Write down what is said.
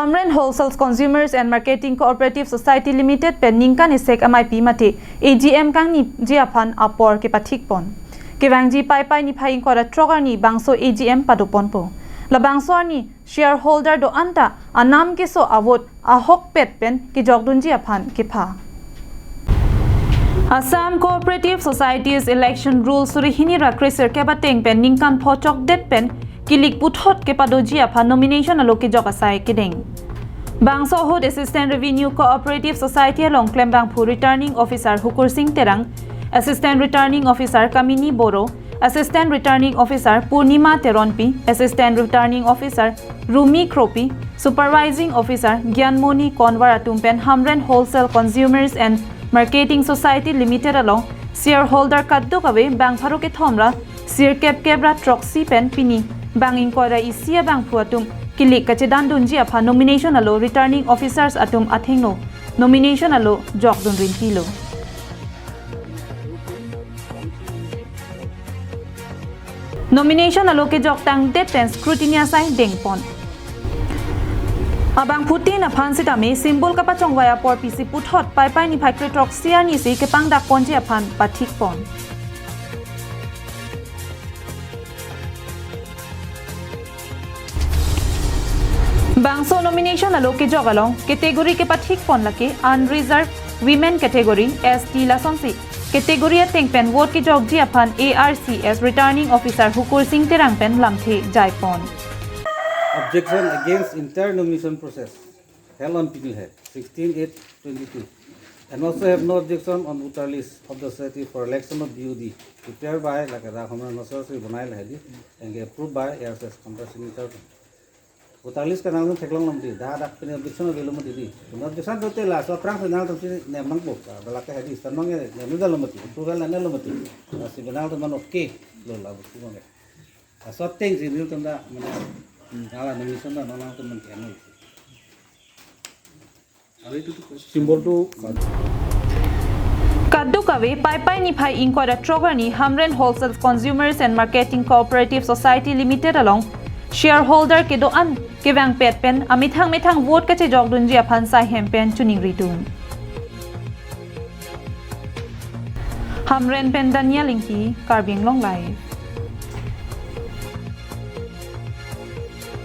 Hamren Wholesale Consumers and Marketing Co-operative Society Limited pen ningkan isek MIP mate AGM kang ni jiaphan apor ke pathik pon ke wangji pai ni phai kora trogar ni bangso AGM padupon po la bangso ni shareholder do anta anam ke so avot ahok pet pen ke jogdun jiaphan ke pha Assam Co-operative Society's election rules surihini rakreser ke bateng pen ningkan phochok det pen kilik puthot ke padoji apha nomination aloke jok asai kedeng bangso hod assistant revenue cooperative society along klembang phu returning officer hukur singh terang assistant returning officer kamini boro assistant returning officer purnima teronpi assistant returning officer rumi kropi supervising officer gyanmoni konwar atumpen Hamren Wholesale Consumers and Marketing Society Limited along shareholder kaddu kawe bang pharoke thomra sir kebra troxy pen pini banging kora isia bang phuatum kilik kachedan dunji apha nomination alo returning officers atum athengno nomination alo jokdun rinpilo nomination alo ke joktang deten scrutiny asai dengpon abang putin aphan sitame symbol kapa chongwaya por pc puthot pai ni phai troxia ni se ke pangdak ponje aphan pathik pon Bangso nomination aloke jogalong category ke pathik pon lake unreserved women category ST lasonsi category ateng pen vote ke jog ji aphan ARC as returning officer hukur singh terang pen lamthe jaipon Objection against entire nomination process held on Pinil Head 16/8/22 and also have no objection on voter list of the society for election of BUD prepared by Hamren Wholesale Bonai Lahedi and approved by ARS Company voter list ka nang theklong lamdi da pin objection velum di objection dote la so prang final to ne mangbo bala ka hedi sanmang ne nudal lamati approval ne lamati si benal to man okay lo la bu mangge so things in you tanda mane ala nomination da nang to man kenu ari to symbol to kaddu kawe pai ni phai inquire trogar ni Hamren Wholesale Consumers and Marketing Co-operative Society Limited along shareholder ke doan ke wang pet pen amithang vote ka che jogdun ji aphan sai hempen chuning ritun Hamren pen Daniel Linghi Karbing Long Live